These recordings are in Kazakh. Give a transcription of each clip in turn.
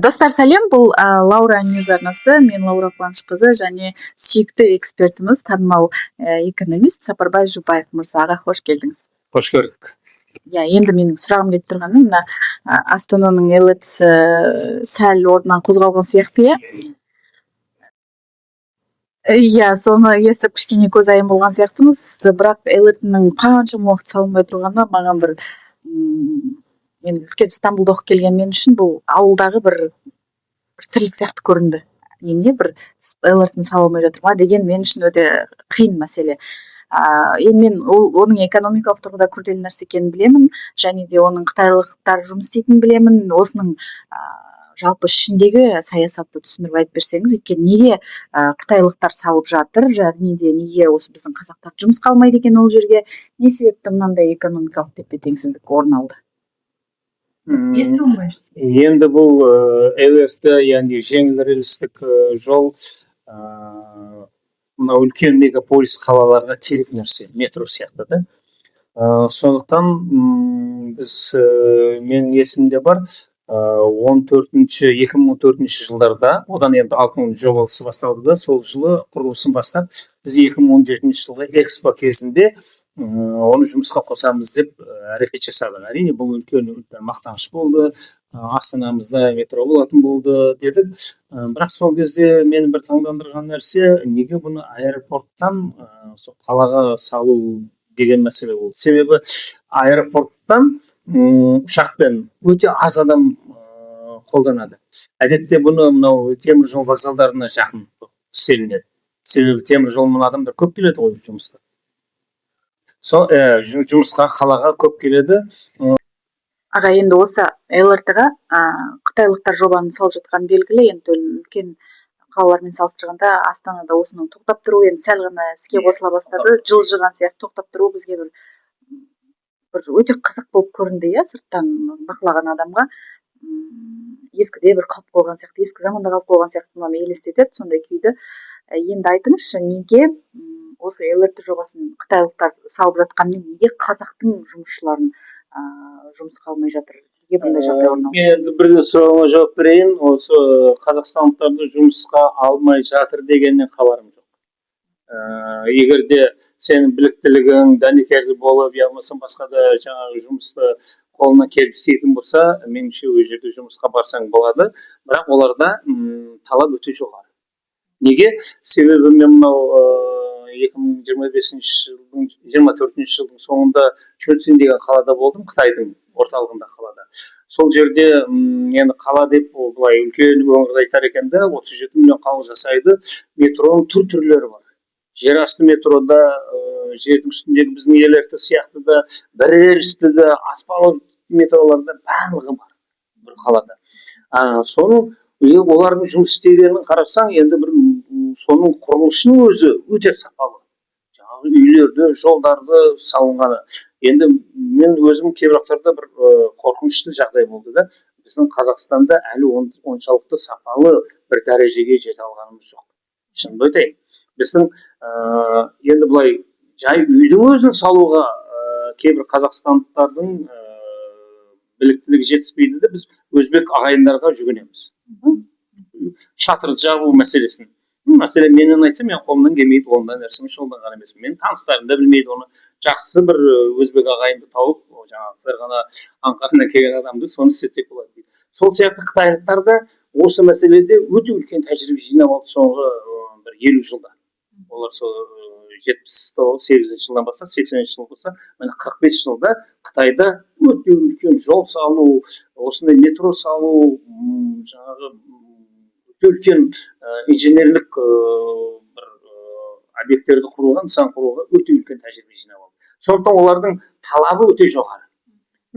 Достар сәлем, бұл Лаура Ньюз арнасы, мен Лаура Қуанышқызы және сүйікті экспертіміз, танымал экономист Сапарбай Жұбаев мырзаға қош келдіңіз. Қош көрдік. Енді менің сұрағым келіп тұрғаны, мына Астананың элитісі сәл орнынан қозғалған сияқты, соны естіп кішкене көзайым болған сияқтымыз, бірақ элитінің қаншама уақыт салынбай тұрғаны маған бір енді үлкен Стамбулда оқып келген мен үшін бұл ауылдағы бір тірлік сияқты көрінді. Неге бір элитін салмай жатыр ма деген мен үшін өте қиын мәселе. Енді мен оның экономикалық тұрғыда күрделі нәрсе екенін білемін, және де оның қытайлықтар жұмыс істейтінін білемін. Осының жалпы ішіндегі саясатты түсіндіріп айтып берсеңіз, өйткені неге қытайлықтар салып жатыр, және де неге осы біздің қазақтар жұмыс қалмайды екен ол жерге, не себепті мынандай экономикалық тепе-теңсіздік орын алды? Енді бұл элерті, яғни жеңіл рельстік жол мына үлкен мегаполис қалаларға керек нәрсе, метро сияқты да. Сондықтан біз менің есімде бар 2014 жылдарда, одан енді алтын жобасы басталды да, сол жылы құрылысын бастап, біз 2017 жылғы экспо кезінде оны жұмысқа қосамыз деп әрекет жасадық. Әрине бұл үлкен мақтаныш болды. Астанамызда метро болатын болды дедік. Бірақ сол кезде мені бір таңдандырған нәрсе, неге бұны аэропорттан қалаға салу деген мәселе болды. Себебі аэропорттан ұшақпен өте аз адам қолданады. Әдетте бұны мынау темір жол вокзалдарына жақын істелінеді. Себебі темір жолмен адамдар көп келеді ғой жұмысқа. Жұмысқа қалаға көп келеді. Аға, енді осы ЛРТ-ға қытайлықтар жобаны салып жатқан белгілі, енді үлкен қалалармен салыстырғанда Астанада осының тоқтап тұру енді сәл ғана іске қосыла бастады. Жылжыған сияқты тоқтап тұру бізге бір өте қызық болып көрінді, сырттан бақылаған адамға. Ескіде бір қалып қойған сияқты, ескі заманда қалып қойған сияқты мені елестетеді сондай күйді. Енді айтыңызшы, неге осы ЛРТ жобасын қытайлықтар салып жатқанымен неге қазақтың жұмысшыларын жұмысқа алмай жатыр? Неге бұндай жағдай орын алды? Мен енді бір сұрағыма жауап берейін. Осы қазақстандықтарды жұмысқа алмай жатыр дегеннен хабарым жоқ. Егер де сенің біліктілігің дәнекерлі болып, я болмаса басқа да жаңағы жұмысты қолынан келіп істейтін болса, меніңше ол жерде жұмысқа барсаң болады. Бірақ оларда талап өте жоғары. Неге? Себебі мен мынау 2024 жылдың соңында Чунцин деген қалада болдым, Қытайдың орталығында қалада. Сол жерде енді қала деп былай үлкен өңірді айтар екен де, 37 миллион халық жасайды. Метроның түрлері бар. Жер асты метрода, жердің үстіндегі біздің ЛРТ сияқты да, бір рельсті де, аспалы метроларда барлығы бар бір қалада. Соның олардың жұмыс істегенін қарасаң, енді бір соның құрылысының өзі өте сапалы. Жаңағы үйлерді, жолдарды салынғаны. Енді мен өзім кейбірақтарда бір қорқынышты жағдай болды да. Біздің Қазақстанда әлі оншалықты сапалы бір дәрежеге жете алғанымыз жоқ. Шынымды айтайын. Біздің енді былай жай үйдің өзін салуға кейбір қазақстандықтардың біліктілігі жетіспейді де, біз өзбек ағайындарға жүгінеміз. Шатырды жабу мәселесін. Мәселен, менен айтса, мен қолымнан келмейді, ондай нәрсемен шұғылданған емеспін. Мен таныстарым да білмейді оны. Жақсы бір өзбек ағайынды тауып, жаңағы Ферғана Аңқарынан келген адамды соны істетсек болады дейді. Сол сияқты қытайлықтар да осы мәселеде өте үлкен тәжірибе жинап алды соңғы бір 50 жылда. Олар сол 78 жылдан бастап 80 жыл болса, міне 45 жылда Қытайда өте үлкен жол салу, осындай метро салу, жаңағы үлкен инженерлік бір объекттерді құруға, нысан құруға өте үлкен тәжірибе жинап алды. Сондықтан олардың талабы өте жоғары.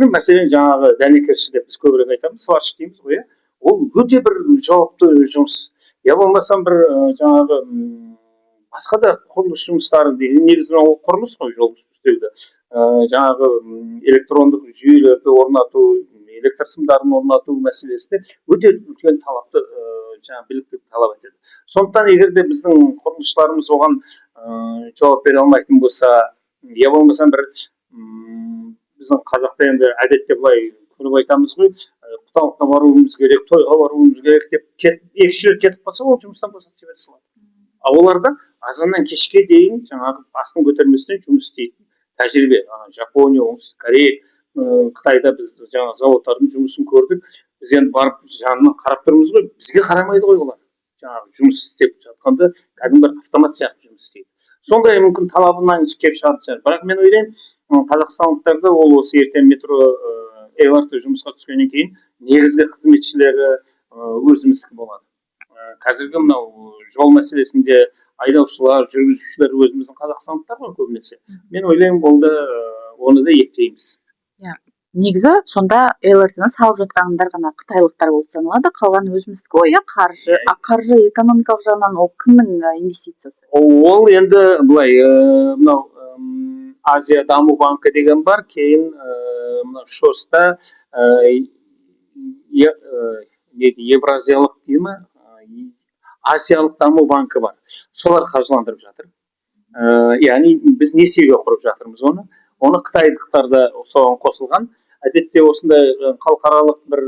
Мәселен, жаңағы дәнекерші деп біз көбірек айтамыз, сварщик дейміз ғой, ол өте бір жауапты жұмыс. Я болмасам бір жаңағы басқа да құрылыс жұмыстары дейді. Негізінен ол құрылыс қой, жол үстелді. Жаңағы электрондық жүйелерді орнату, электр сымдарын орнату мәселесі өте үлкен талапты біліктілік талап етеді. Сондықтан егер де біздің құрылысшыларымыз оған жауап бере алмайтын болса, я болмасам бір біздің қазақта енді әдетте былай көріп айтамыз ғой, құттықтауға баруымыз керек, тойға баруымыз керек деп екінші рет кетіп қалса, ол жұмыстан босатып жібере салады. Ал оларда азаннан кешке дейін жаңағы басын көтерместен жұмыс істейтін тәжірибе. Жапония, оңтүстік Корея, Қытайда біз жаңағы заводтардың жұмысын көрдік. Біз енді барып жанынан қарап тұрмыз ғой, бізге қарамайды ғой олар. Жаңағы жұмыс істеп жатқанда кәдімгі бір автомат сияқты жұмыс істейді. Сондай мүмкін талабынан келіп шығатын шығар. Бірақ мен ойлаймын, қазақстандықтарда ол осы ертең метро ЛРТ жұмысқа түскеннен кейін негізгі қызметшілері өзіміздікі болады. Қазіргі мынау жол мәселесінде айдаушылар, жүргізушілер өзіміздің қазақстандықтар ғой көбінесе. Мен ойлаймын, ол да оны да ептейміз. Негізі сонда ЛРТ-ны салып жатқандар ғана қытайлықтар болып саналады, қалған өзіміздікі ғой, қаржы экономикалық жағынан ол кімнің инвестициясы? Ол енді былай, мынау Азия даму банкі деген бар, кейін мынау ШОСта Евразиялық дейді ме, Азиялық даму банкі бар. Солар қаржыландырып жатыр. Яғни біз несиеге құрып жатырмыз оны. Оны қытайлықтар да соған қосылған. Әдетте осындай халықаралық бір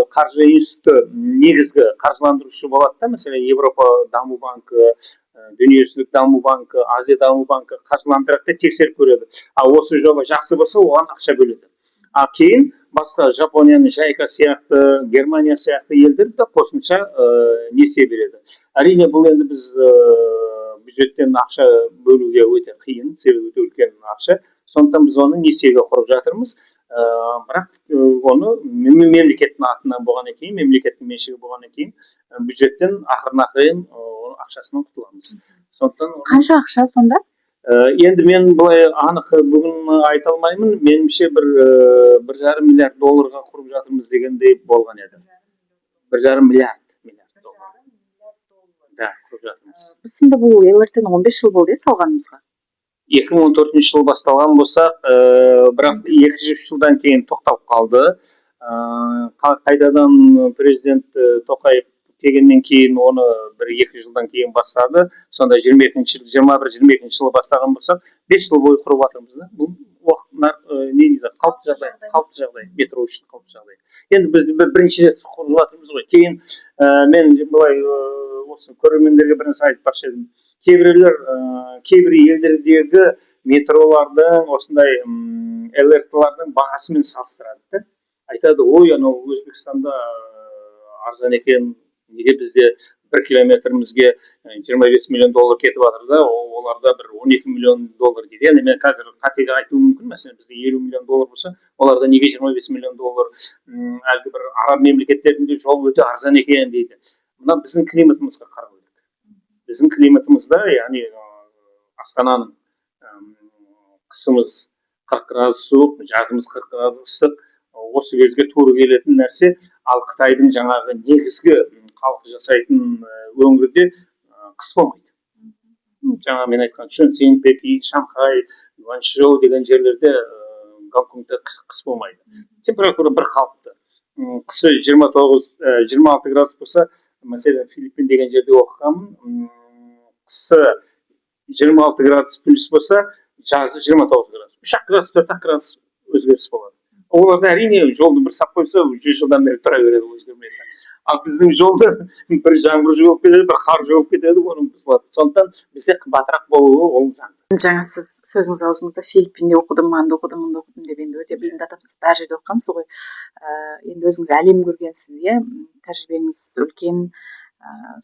қаржы институты негізгі қаржыландырушы болады да, мәселен Европа даму банкі, дүниежүзілік даму банкі, Азия даму банкі қаржыландырады да тексеріп көреді. Осы жоба жақсы болса, оған ақша бөледі. Кейін басқа Жапонияның JICA сияқты, Германия сияқты елдер де қосымша несие береді. Әрине бұл енді біз бюджеттен ақша бөлуге өте қиын, себебі өте үлкен ақша. Сондықтан біз оны несиеге құрып жатырмыз. Бірақ оны мемлекеттің атынан болғаннан кейін, мемлекеттің меншігі болғаннан кейін бюджеттен ақырын ақшасынан құтыламыз. Сондықтан қанша ақша сонда? Енді мен былай анық бүгін айта алмаймын. Меніңше $1,5 миллиард құрып жатырмыз дегендей болған еді. $1,5 миллиард. Да, құрып жатырмыз. Біз сонда бұл ЛРТ-ні 15 жыл болды салғанымызға. 2014 жылы басталған болса, бірақ 2-3 жылдан кейін тоқталып қалды. Қайтадан президент Тоқаев келгеннен кейін оны 1-2 жылдан кейін бастады. Сонда 21-22 жылы бастаған болсақ, 5 жыл бойы құрып жатырмыз да. Бұл қалыпты жағдай, метро үшін қалыпты жағдай. Енді біз бірінші рет құрып жатырмыз ғой. Кейін мен былай осы көрермендерге бір нәрсе айтпақшы едім. Кейбір елдердегі метролардың осындай ЛРТ-лардың бағасымен салыстырады. Айтады, ой, анау Өзбекстанда арзан екен, неге бізде 1 километрімізге $25 миллион кетіп жатыр да, оларда бір $12 миллион дейді. Енді мен қазір қатеге айтуым мүмкін, мәселен бізде $50 миллион болса, оларда неге $25 миллион әлгі бір араб мемлекеттерінде жол өте арзан екен дейді. Мына біздің климатымызға қарау керек. Біздің климатымызда, яғни Астананың қысымыз 40 градус суық, жазымыз 40 градус ыстық, осы кезге тура келетін нәрсе. Ал Қытайдың жаңағы негізгі халқы жасайтын өңірде қыс болмайды. Жаңа мен айтқан Чунцин, Пекин, Шанхай, Гуанчжоу деген жерлерде Гонконгда қыс болмайды. Температура бір қалыпты. Қысы 26 градус болса, мәселен Филиппин деген жерде оқығанмын. Қысы 26 градус плюс болса, жазы 29 градус. 3 градус, 4 градус өзгеріс болады. Оларда әрине жолды бір сап қойса, 100 жылдан бері тұра береді өзгермесе. Ал біздің жолды бір жаңбыр жауып кетеді, бір қар жауып кетеді, оның бұзылады. Сондықтан бізде қымбатырақ болуы ол заңды. Жаңа сіз сөзіңіз аузыңызда Филиппинде оқыдым, мында оқыдым, мында оқыдым деп енді өте білімді адамсыз, әр жерде оқығансыз ғой. Енді өзіңіз әлем көргенсіз, тәжірибеңіз үлкен.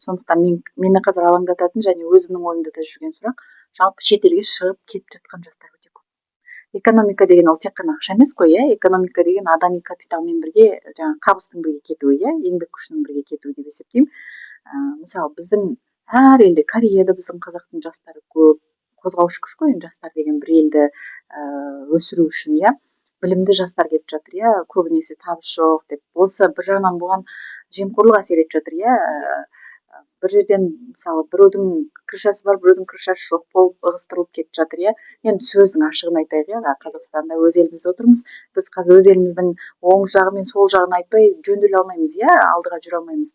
Сондықтан мені қазір алаңдататын және өзімнің ойымда да жүрген сұрақ, жалпы шетелге шығып кетіп жатқан жастар өте көп. Экономика деген ол тек қана ақша емес қой, экономика деген адами капиталмен бірге, жаңағы табыстың бірге кетуі, еңбек күшінің бірге кетуі деп есептеймін. Мысалы біздің әр елде, Кореяда біздің қазақтың жастары көп, қозғаушы күш қой, жастар деген бір елді өсіру үшін, білімді жастар кетіп жатыр, көбінесе табыс жоқ деп. Болса бір жағынан бұған жемқорлық әсер етіп жатыр, бір жерден мысалы біреудің крышасы бар, біреудің крышасы жоқ болып ығыстырылып кетіп жатыр, Енді сөздің ашығын айтайық, Қазақстанда өз елімізде отырмыз. Біз қазір өз еліміздің оң жағы мен сол жағын айтпай жөнделе алмаймыз, алдыға жүре алмаймыз.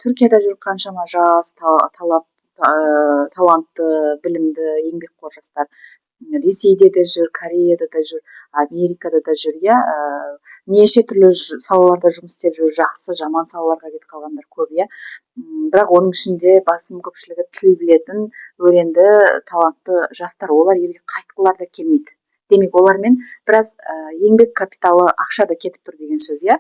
Түркияда жүріп қаншама жас, талантты, білімді, еңбекқор жастар. Ресейде де жүр, Кореяда да жүр, Америкада да жүр, иә. Неше түрлі салаларда жұмыс істеп жүр, жақсы, жаман салаларға кетіп қалғандар көп, иә. Бірақ оның ішінде басым көпшілігі тіл білетін, өренді, талантты жастар, олар елге қайтқылары да келмейді. Демек, олармен біраз еңбек капиталы, ақша да кетіп тұр деген сөз, иә.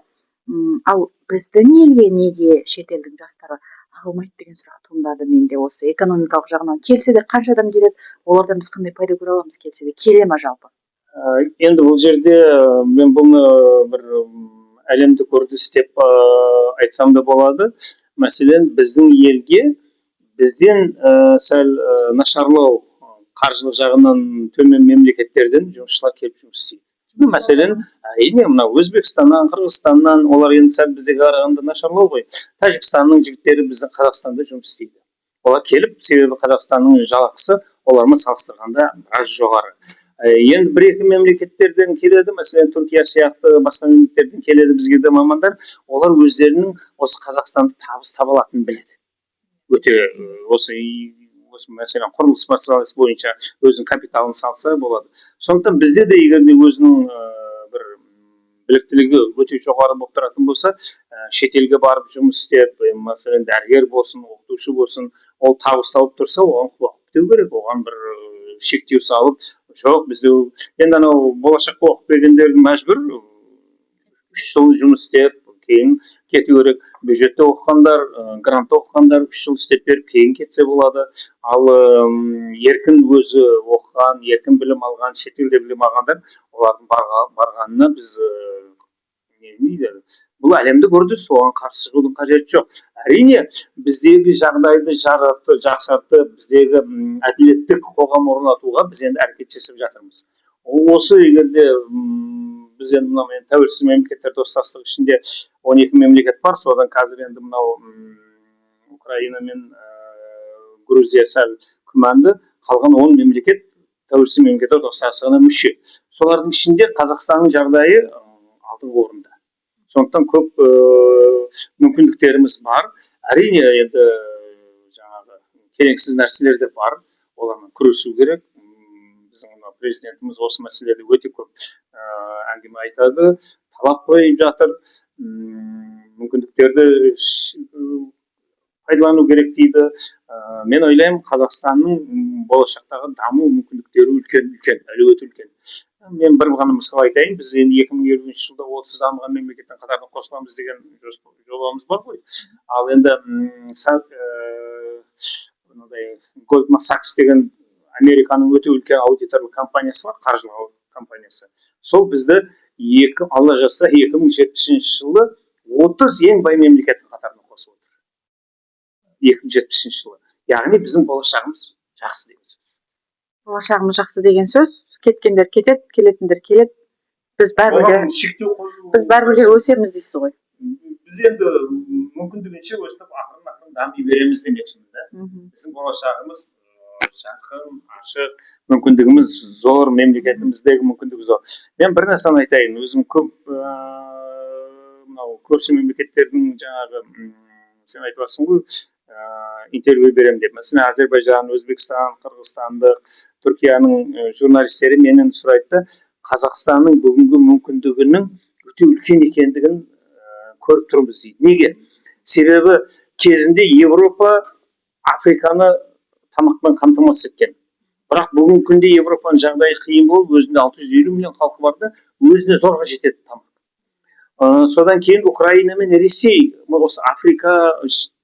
Ал біздің елге неге шетелдің жастары ағылмайды деген сұрақ туындады менде. Осы экономикалық жағынан келсе де қанша адам келеді, олардан біз қандай пайда көре аламыз, келсе де келе ма жалпы? Енді бұл жерде мен бұны бір әлемдік үрдіс деп айтсам да болады. Мәселен, біздің елге бізден сәл нашарлау, қаржылық жағынан төмен мемлекеттерден жұмысшылар келіп жұмыс істейді. Мәселен, әрине мына Өзбекстаннан, Қырғызстаннан, олар енді сәл біздегі қарағанда нашарлау ғой. Тәжікстанның жігіттері біздің Қазақстанда жұмыс істейді. Олар келіп, себебі Қазақстанның жалақысы олармен салыстырғанда біраз жоғары. Енді бір-екі мемлекеттерден келеді, мәселен Түркия сияқты басқа мемлекеттерден келеді бізге де мамандар. Олар өздерінің осы Қазақстанда табыс таба алатынын біледі. Өте осы мәселен құрылыс маселесі бойынша өзінің капиталын салса болады. Сондықтан бізде де егер де өзінің бір біліктілігі өте жоғары болып тұратын болса, шетелге барып жұмыс істеп, мәселен дәрігер болсын, оқытушы болсын, ол табыс тауып тұрса, оған қуанып деу керек, оған бір шектеу салып, жоқ бізде енді анау болашаққа оқып келгендердің мәжбүр 3 жыл жұмыс істеп, кейін кету керек. Бюджетте оқығандар, грантта оқығандар 3 жыл істеп беріп кейін кетсе болады. Ал еркін өзі оқыған, еркін білім алған, шетелде білім алғандар, олардың барғанына біз не дейді? Бұл әлемдік үрдіс, оған қарсы шығудың қажеті жоқ. Әрине, біздегі жағдайды жақсартып, біздегі әділеттік қоғам орнатуға біз енді әрекет жасап жатырмыз. Осы егерде біз енді мына тәуелсіз мемлекеттер достастығы ішінде 12 мемлекет бар, содан қазір енді мынау Украина мен Грузия сәл күмәнді, қалған 10 мемлекет тәуелсіз мемлекеттер достастығына мүше. Солардың ішінде Қазақстанның жағдайы алдыңғы орында. Сондықтан көп мүмкіндіктеріміз бар. Әрине енді жаңағы келеңсіз нәрселер де бар, олармен күресу керек. Біздің президентіміз осы мәселелерде өте көп әңгіме айтады, талап қойып жатыр, мүмкіндіктерді пайдалану керек дейді. Мен ойлаймын, Қазақстанның болашақтағы даму мүмкіндіктері үлкен, әлеуеті үлкен. Мен бір ғана мысал айтайын, біз енді 2020 жылда 30 дамыған мемлекеттің қатарына қосыламыз деген жобамыз бар ғой. Ал енді Goldman Sachs деген Американың өте үлкен аудиторлық компаниясы бар, қаржылық компаниясы. Сол бізді алла жазса 2070 жылы 30 ең бай мемлекеттің қатарына қосып отыр. 2070 жылы. Яғни біздің болашағымыз жақсы деген сөз. Болашағымыз жақсы деген сөз. Кеткендер кетеді, келетіндер келеді. Біз бәрібір өсеміз дейсіз ғой. Біз енді мүмкіндігінше өстіп ақырын дами береміз демекшіміз да. Біздің болашағымыз жақын, ашық, мүмкіндігіміз зор, мемлекетіміздегі мүмкіндігі зор. Мен бір нәрсені айтайын, өзім көп көрші мемлекеттердің жаңағы сен айтып жатсың ғой, интервью беремін деп. Мәселен, Әзербайжан, Өзбекстан, Қырғызстандық, Түркияның журналистері менен сұрайды, Қазақстанның бүгінгі мүмкіндігінің өте үлкен екендігін көріп тұрмыз дейді. Неге? Себебі кезінде Европа Африканы тамақпен қамтамасыз еткен. Бірақ бүгінгі күнде Европаның жағдайы қиын болып, өзінде 650 миллион халқы барда, өзіне зорға жетеді тамақ. Содан кейін Украина мен Ресей осы Африка,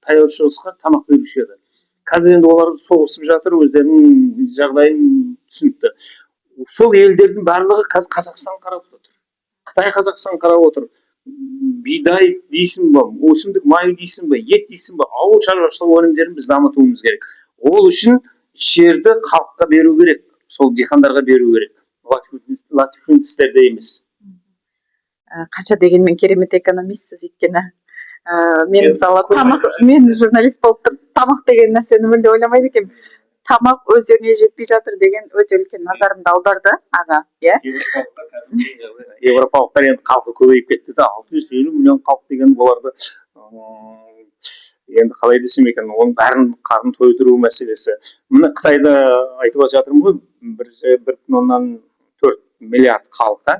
таяу шығысқа тамақ беруші еді. Қазір енді олар соғысып жатыр, өздерінің жағдайын түсінікті. Сол елдердің барлығы қазір Қазақстан қарап отыр. Қытай Қазақстан қарап отыр. Бидай дейсің ба, өсімдік майы дейсің ба, ет дейсің ба, ауыл шаруашылығы өнімдерін біз дамытуымыз керек. Ол үшін жерді халыққа беру керек, сол диқандарға беру керек. Латифундистерде емес. Қанша дегенмен керемет экономистсіз, өйткені мен мысалы мен журналист болып тұрып тамақ деген нәрсені мүлде ойламайды екенмін. Тамақ өздеріне жетпей жатыр деген өте үлкен назарымды аударды аға, иә? Европалықтар енді халқы көбейіп кетті де, 650 миллион халық деген оларды енді қалай десем екен, оның бәрін қарын тойдыру мәселесі. Мына Қытайда айтып жатырмын ғой, 1,4 миллиард халыққа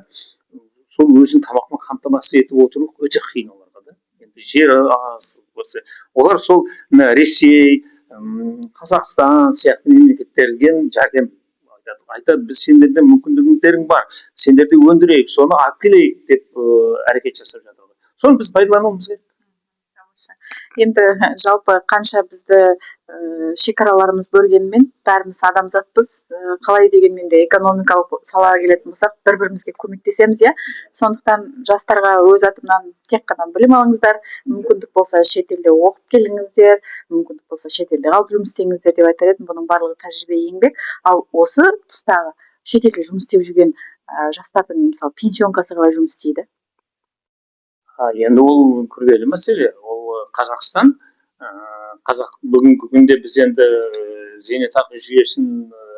сол өзінің тамақпен қамтамасыз етіп отыру өте қиын оларға да. Енді жер осы олар сол Ресей, Қазақстан сияқты мемлекеттерден жәрдем айтады, біз сендерде мүмкіндіктерің бар, сендерде өндірейік, соны алып келейік деп әрекет жасап жатыр. Соны біз пайдалануымыз керек. Енді жалпы қанша бізді шекараларымыз бөлгенмен бәріміз адамзатпыз, қалай дегенмен де экономикалық салаға келетін болсақ бір-бірімізге көмектесеміз, иә. Сондықтан жастарға өз атымнан тек қана білім алыңыздар, мүмкіндік болса шетелде оқып келіңіздер, мүмкіндік болса шетелде қалып жұмыс істеңіздер деп айтар едім. Бұның барлығы тәжірибе, еңбек. Ал осы тұстағы шетелде жұмыс істеп жүрген жастардың мысалы пенсионкасы қалай жұмыс істейді? Енді ол күрделі мәселе. Ол Қазақстан, бүгінгі күнде біз енді зейнетақы жүйесін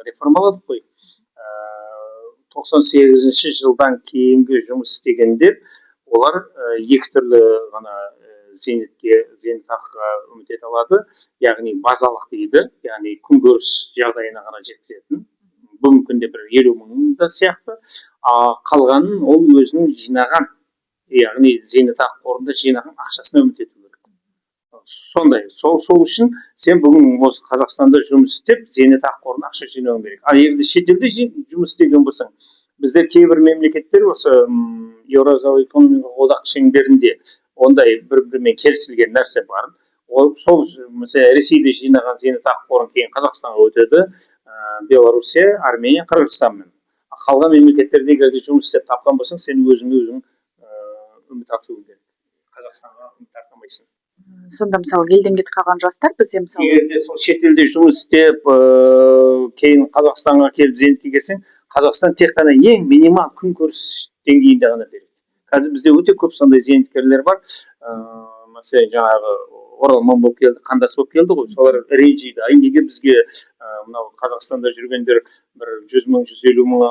реформаладық қой. 98 жылдан кейінгі жұмыс істегендер, олар екі түрлі ғана зейнетақыға үміт ете алады. Яғни базалық дейді, яғни күнкөріс жағдайына қарай жеткізетін. Бүгінгі күнде бір 50 мың да сияқты. Қалғанын ол өзінің жинаған, яғни зейнетақы қорында жинаған ақшасына үміт ету керек. Сондай. Сол үшін сен бүгін осы Қазақстанда жұмыс істеп, зейнетақы қорына ақша жинауың керек. Ал егер шетелде жұмыс істеген болсаң, бізде кейбір мемлекеттер осы Еуразиялық экономикалық одақ шеңберінде ондай бір-бірімен келісілген нәрсе бар. Сол mesela Ресейде жинаған зейнетақы қорын кейін Қазақстанға өтеді, Белоруссия, Армения, Қырғызстанмен. Қалған мемлекеттерде егер жұмыс істеп тапқан болсаң, сен өзің үміт артуың керек. Қазақстанға үміт арта алмайсың. Сонда мысалы елден кетіп қалған жастар бізде мысалы егер сол шетелде жұмыс істеп, кейін Қазақстанға келіп зейнетке келсең, Қазақстан тек қана ең минимал күнкөріс деңгейінде ғана береді. Қазір бізде өте көп сондай зейнеткерлер бар. Мәселен, жаңағы оралман болып келді, қандас болып келді ғой, солар ренжиді. Неге бізге мынау Қазақстанда жүргендер бір 100 мың, 150 мың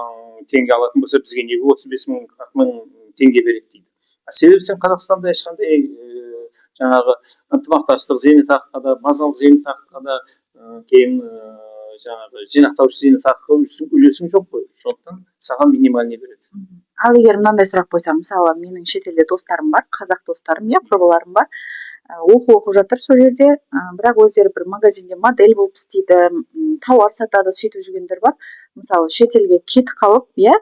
теңге алатын болса, бізге неге 35 мың, 40 мың теңге береді дейді. Себебі сен Қазақстанда ешқандай жаңағы ынтымақтастық зейнетақыға да, базалық зейнетақыға да, кейін жаңағы жинақтаушы зейнетақы үлесің жоқ қой. Сондықтан саған минимальный береді. Ал егер мынандай сұрақ қойсам, мысалы менің шетелде достарым бар, қазақ достарым, я құрбыларым бар. Оқып жатыр сол жерде, бірақ өздері бір магазинде модель болып істейді, тауар сатады, сөйтіп жүргендер бар. Мысалы шетелге кетіп қалып, я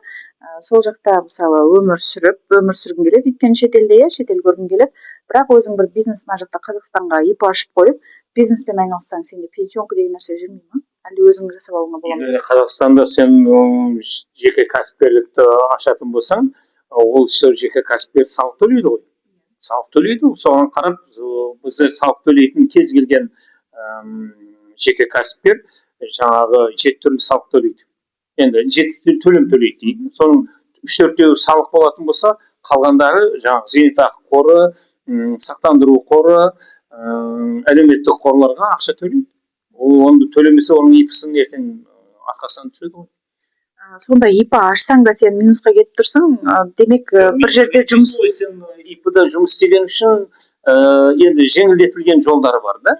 сол жақта мысалы өмір сүргің келеді, өйткені шетелде шетел көргің келеді, бірақ өзің бір бизнес мына жақта Қазақстанға ИП ашып қойып, бизнеспен айналыссаң, сенде пенсионка деген нәрсе жүрмей ме? Әлде өзің жасап алуыңа бола ма? Қазақстанда сен жеке кәсіпкерлікті ашатын болсаң, ол жеке кәсіпкер салық төлейді ғой. Салық төлейді, соған қарап бізде салық төлейтін кез келген жеке кәсіпкер жаңағы 7 түрлі салық төлейді. Енді 7 төлем төлейді дейді. Соның 3-4 салық болатын болса, қалғандары жаңағы зейнетақы қоры, сақтандыру қоры, әлеуметтік қорларға ақша төлейді. Оны төлемесе, оның ИП-сын ертең арқасынан түседі ғой. Сонда ИП ашсаң да сен минусқа кетіп тұрсың, демек бір жерде жұмыс... Сен ИП-да жұмыс істеген үшін енді жеңілдетілген жолдары бар да.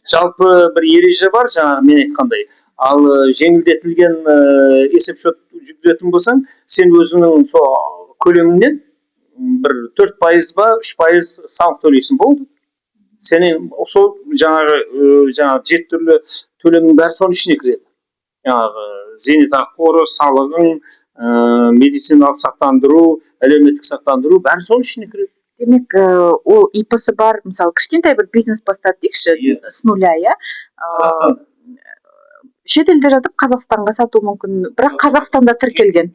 Жалпы бір ереже бар, жаңағы мен айтқандай. Ал жеңілдетілген есепшот жүргізетін болсаң, сен өзіңнің сол көлеміңнен бір 4% ба 3% салық төлейсің, болды. Сенен сол жаңағы 7 түрлі төлемнің бәрі соның ішіне кіреді. Жаңағы зейнетақы қоры, салығың, медициналық сақтандыру, әлеуметтік сақтандыру бәрі соның ішіне кіреді. Демек, ол ИП-сы бар, мысалы кішкентай бір бизнес бастады дейікші, с нуля, я? Қазақстанда. Шетелде жатып Қазақстанға сату мүмкін, бірақ Қазақстанда тіркелген.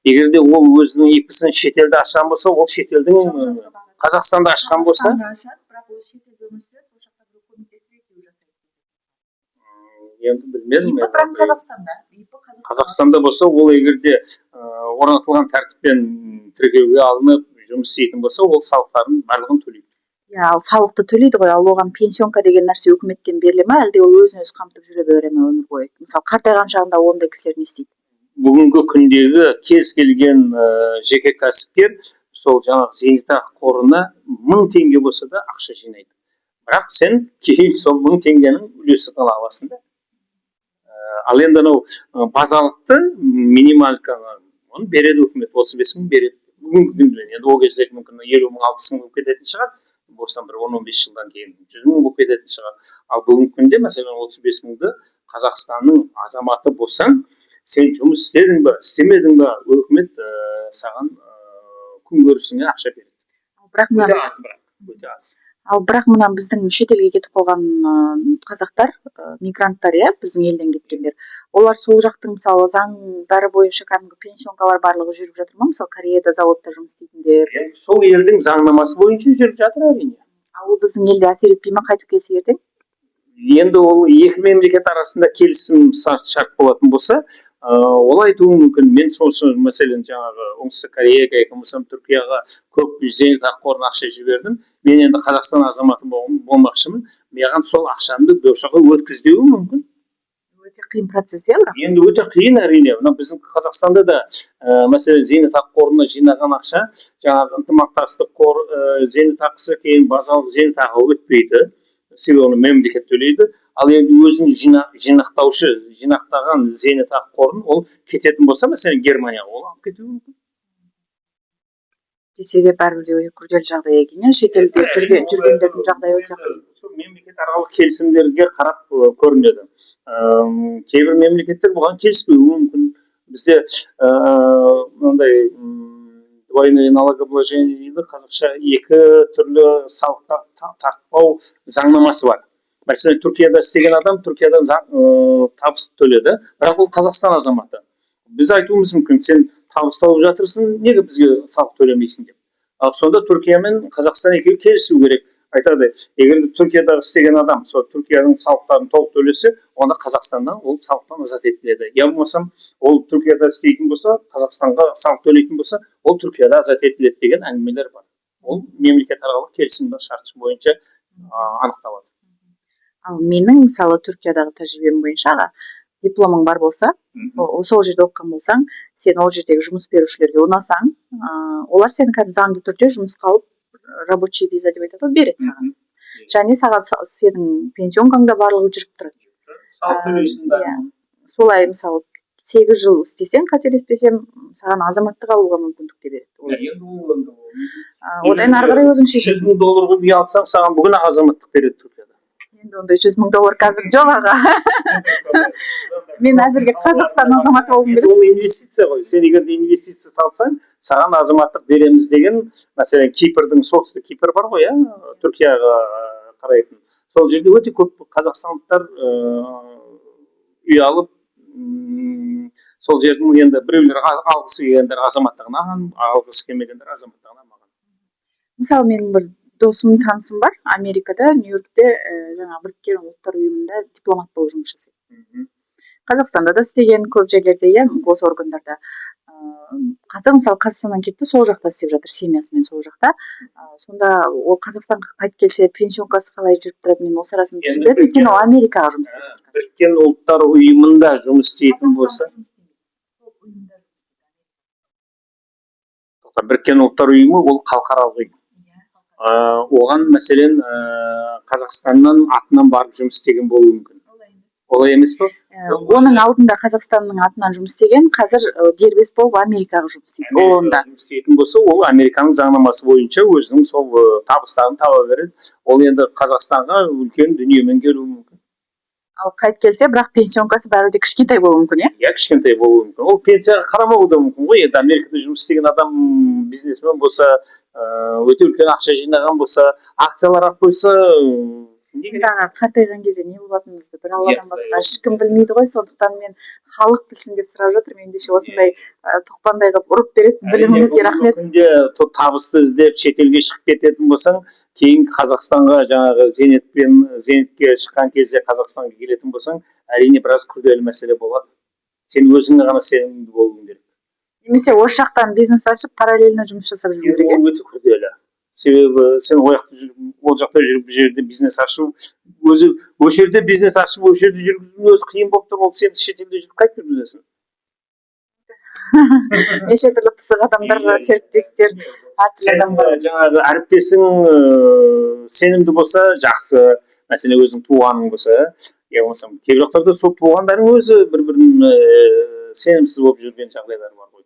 Егер де ол өзінің ИП-сын шетелде ашқан болса, ол шетелдің Қазақстанда ашқан болса, енді білмедім. ИП бірақ Қазақстанда болса, ол егерде орнатылған тәртіппен тіркеуге алынып жұмыс істейтін болса, ол салықтарын барлығын төлейді. Ал салықты төлейді ғой, ал оған пенсионка деген нәрсе үкіметтен беріле ме, әлде ол өзін өзі қамтып жүре бере ме өмір бойы? Мысалы қартайған шағында ондай кісілер не істейді? Бүгінгі күндегі кез келген жеке кәсіпкер сол жаңағы зейнетақы қорына 1000 теңге болса да ақша жинайды. Бірақ сен кейін сол 1000 теңгенің үлесін аласың да. Ал енді анау базалықты минималканы оны береді үкімет, 35 мың береді. Бүгінгі күнде енді ол кезде мүмкін 50 мың 60 мың болып кететін шығар. Осыдан бір 10-15 жылдан кейін 100 мың болып кететін шығар. Ал бүгінгі күнде мәселен 35 мыңды Қазақстанның азаматы болсаң, сен жұмыс істедің бе, істемедің бе, үкімет саған күнкөрісіңе ақша береді. Өте аз, бірақ өте аз. Ал бірақ мына біздің шетелге кетіп қалған қазақтар, мигранттар, иә, біздің елден кеткендер, олар сол жақтың мысалы заңдары бойынша кәдімгі пенсионкалар барлығы жүріп жатыр ма? Мысалы Кореяда заводта жұмыс істейтіндер. Сол елдің заңнамасы бойынша жүріп жатыр әрине. Ал ол біздің елде әсер етпей ма қайтып келсе ертең? Енді ол екі мемлекет арасында келісім шарт болатын болса, ол айтуы мүмкін. Мен сосын мәселен жаңағы оңтүстік Кореяға, болсам Түркияға көп зейнетақы қорына ақша жібердім. Мен енді Қазақстан азаматы болмақшымын. Маған сол ақшамды бөшіға өткізбеуі мүмкін. Өте қиын процесс, иә, бірақ? Енді өте қиын әрине. Мына біздің Қазақстанда да мәселен зейнетақы қорына жинаған ақша, жаңағы ынтымақтастық қор зейнетақысы кейін базалық зейнетақы өтпейді. Себебі оны мемлекет төлейді. Ал енді өзін жинақтаған зейнетақы қорын ол кететін болса, мәселен Германияға ол алып кетуі мүмкін. Десе де бәрібір де күрделі жағдай екен, шетелде жүргендердің жағдайы өте қиын. Мемлекетаралық келісімдерге қарап көрінеді. Кейбір мемлекеттер бұған келіспеуі мүмкін. Бізде мынандай двойное налогообложение дейді, қазақша екі түрлі салыққа тартпау заңнамасы бар. Мәселен, Түркияда істеген адам Түркиядан табыс төледі, бірақ ол Қазақстан азаматы. Біз айтуымыз мүмкін, сен табыс тауып жатырсың, неге бізге салық төлемейсің деп. Ал сонда Түркия мен Қазақстан екеуі келісу керек. Айтады, егер Түркияда істеген адам сол Түркияның салықтарын толық төлесе, онда Қазақстаннан ол салықтан азат етіледі. Я болмасам, ол Түркияда істейтін болса, Қазақстанға салық төлейтін болса, ол Түркияда азат етіледі деген әңгімелер бар. Ол мемлекетаралық келісім шарты бойынша анықталады. Ал менің мысалы Түркиядағы тәжірибем бойынша дипломың бар болса, сол жерде оқыған болсаң, сен ол жердегі жұмыс берушілерге ұнасаң, олар сені кәдімгі заңды түрде жұмысқа алып, рабочий виза деп айтады, береді саған. Және саған сенің пенсионкаңда барлығы жүріп тұрады. Солай мысалы 8 жыл істесең, қателеспесем, саған азаматтық алуға мүмкіндік те береді. Одан ары қарай өзің шешесің. $100,000 үй алсаң, саған бүгін азаматтық береді Түркияда. Енді ондай $100,000 қазір жоқ аға. Мен әзірге Қазақстан азаматы болғым келеді. Ол инвестиция ғой. Сен егер де инвестиция салсаң, саған азаматтық береміз деген, мәселен, Кипрдің солтүстік Кипр бар ғой, Түркияға қарайтын. Сол жерде өте көп қазақстандықтар үй алып, сол жердің енді біреулер алғысы келгендер азаматтығына, алғысы келмегендер азаматтығына маған. Мысалы, менің бір досым, танысым бар, Америкада, Нью-Йоркте, жаңағы Біріккен ұлттар ұйымында дипломат болып жұмыс жасайды. Қазақстанда да істеген, көп жерлерде, госоргандарда. Қазір мысалы Қазақстаннан кетті, сол жақта істеп жатыр, семьясымен сол жақта. Сонда ол Қазақстанға қайтып келсе, пенсионкасы қалай жүріп тұрады, мен осы арасын түсінбедім, өйткені ол Америкаға жұмыс істеп жатыр. Біріккен ұлттар ұйымында жұмыс істейтін болса, Біріккен ұлттар ұйымы ол халықаралық ұйым. Оған мәселен Қазақстаннан атынан барып жұмыс істеген болуы мүмкін. Олай емес пе? Оның алдында Қазақстанның атынан жұмыс істеген, қазір дербес болып Америкаға жұмыс істейді. Жұмыс істейтін болса, ол Американың заңнамасы бойынша өзінің сол табыстарын таба береді. Ол енді Қазақстанға үлкен дүниемен келуі мүмкін. Ал қайтып келсе, бірақ пенсионкасы бәрі кішкентай болуы мүмкін, кішкентай болуы мүмкін. Ол пенсияға қарамауы да мүмкін ғой. Енді Америкада жұмыс істеген адам бизнесмен болса, өте үлкен ақша жинаған болса, акциялар алып қойса, қартайған кезде не болатынымызды бір Алладан басқа ешкім білмейді ғой, сондықтан мен халық білсін деп сұрап жатырмын. Ендеше осындай тоқпандай қылып ұрып беретін біліміңізге рахмет. Күнде табысты іздеп шетелге шығып кететін болсаң, кейін Қазақстанға жаңағы зейнетке шыққан кезде Қазақстанға келетін болсаң, әрине біраз күрделі мәселе болады. Сен өзіңе ғана сенімді болуың керек. Немесе осы жақтан бизнес ашып, параллельно жұмыс жасап жүру керек. Ол өте күрделі. Себебі сен ол жақта жүріп, бұл жерде бизнес ашу, осы жерде бизнес ашып, осы жерде жүргізу өзі қиын болып тұр, ол сен шетелде жүріп қайтып жүргізесің. Неше түрлі пысық адамдар, серіктестер әртүрлі адам бар. жаңағы әріптесің сенімді болса жақсы, мәселе өзің туғаның болса, я болмасам кейбір жақтарда сол туғандардың өзі бір-бірін сенімсіз болып жүрген жағдайлар бар ғой.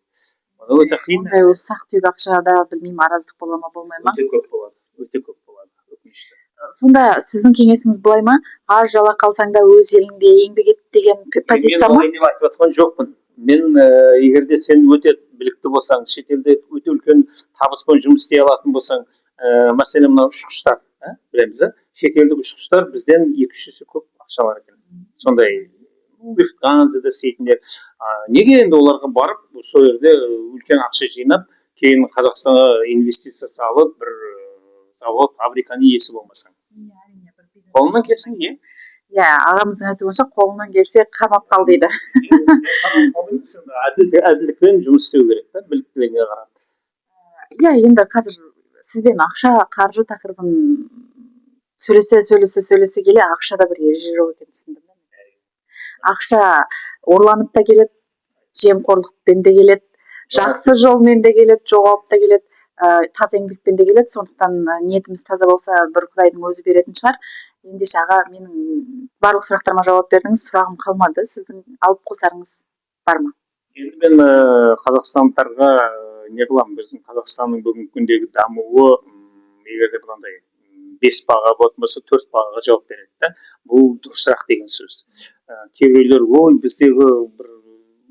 Ол өте қиын. Ондай ұсақ түйек ақшада білмеймін араздық бола ма болмай ма? Өте көп болады, өкінішті. Сонда сіздің кеңесіңіз былай ма? Аз жалақы алсаң да өз еліңде еңбек ет деген позиция ма? Мен олай деп айтып жатқан жоқпын. Мен егер де сен өте білікті болсаң, шетелде өте үлкен табыспен жұмыс істей алатын болсаң, мәселен мына ұшқыштар, білеміз, шетелдік ұшқыштар бізден 2-3 есе көп ақшалар екен. Сондай Люфтганзада істейтіндер. Неге енді оларға барып, сол жерде үлкен ақша жинап, кейін Қазақстанға инвестиция салып, бір завод, фабриканың иесі болмасаң. Қолынан келсін, не? Иә, ағамыздың айтуынша қолынан келсе қамап қал дейді. Әділдікпен жұмыс істеу керек, біліктілігіне қарап. Иә, енді қазір сізбен ақша, қаржы тақырыбын сөйлесе келе ақшада бір ереже жоқ екенін түсіндім. Ақша ұрланып та келеді, жемқорлықпен де келеді, жақсы жолмен де келеді, жоғалып та келеді, таза еңбекпен де келеді. Сондықтан ниетіміз таза болса, бір Құдайдың өзі беретін шығар. Ендеше аға, менің барлық сұрақтарыма жауап бердіңіз, сұрағым қалмады. Сіздің алып қосарыңыз бар ма? Енді мен қазақстандықтарға не қыламын, біздің Қазақстанның бүгінгі күндегі дамуы, егер де бұландай 5 баға болмаса 4 бағаға жауап береді да. Бұл дұрысырақ деген сөз. Кейбіреулер ой біздегі бір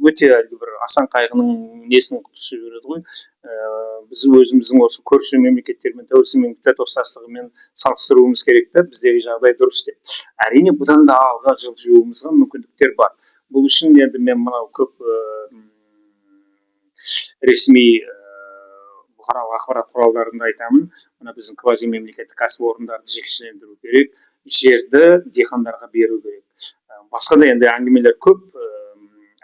өте бір асан қайғының несін құтысып жүреді ғой. Біз өзіміздің осы көрші мемлекеттермен, тәуелсіз мемлекеттер достастығымен салыстыруымыз керек та, біздегі жағдай дұрыс деп. Әрине бұдан да алға жылжуымызға мүмкіндіктер бар. Бұл үшін енді мен мынау көп ресми бұқаралық ақпарат құралдарында айтамын. Мына біздің квази мемлекеттік кәсіпорындарды жекешелендіру керек, жерді диқандарға беру керек. Басқа да енді әңгімелер көп,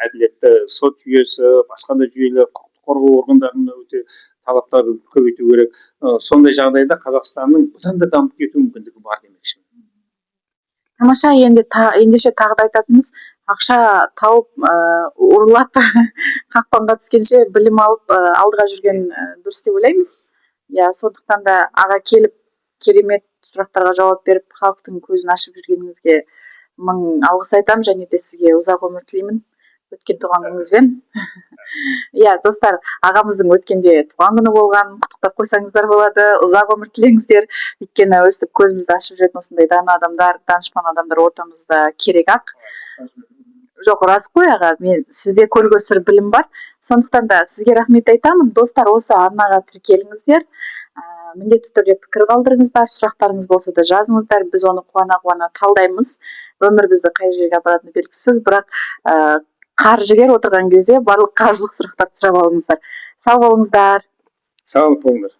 әділетті сот жүйесі, басқа да жүйелер, құқық қорғау органдарына өте талаптарды көбейту керек. Сондай жағдайда Қазақстанның бұдан да дамып кету мүмкіндігі бар демекшімін. Тамаша, ендеше тағы да айтатынымыз, ақша тауып, ұрлап, қақпанға түскенше білім алып, алдыға жүрген дұрыс деп ойлаймыз. Я, сондықтан да аға келіп, керемет сұрақтарға жауап беріп, халықтың көзін ашып жүргеніңізге мың алғыс айтамын, және де сізге ұзақ өмір тілеймін өткен туған күніңізбен. Иә, достар, ағамыздың өткенде туған күні болған, құттықтап қойсаңыздар болады, ұзақ өмір тілеңіздер. Өйткені өстіп көзімізді ашып жүретін осындай дана адамдар, данышпан адамдар ортамызда керек ақ. Жоқ, рас қой аға, сізде көл-көсір білім бар. Сондықтан да сізге рахмет айтамын. Достар, осы арнаға тіркеліңіздер. Міндетті түрде пікір қалдырыңыздар, сұрақтарыңыз болса да жазыңыздар. Біз оны қуана-қуана талдаймыз. Өмір бізді қай жерге апаратыны белгісіз, бірақ қаржыгер отырған кезде барлық қаржылық сұрақтарды сұрап алыңыздар. Сау болыңыздар. Сау болыңыздар.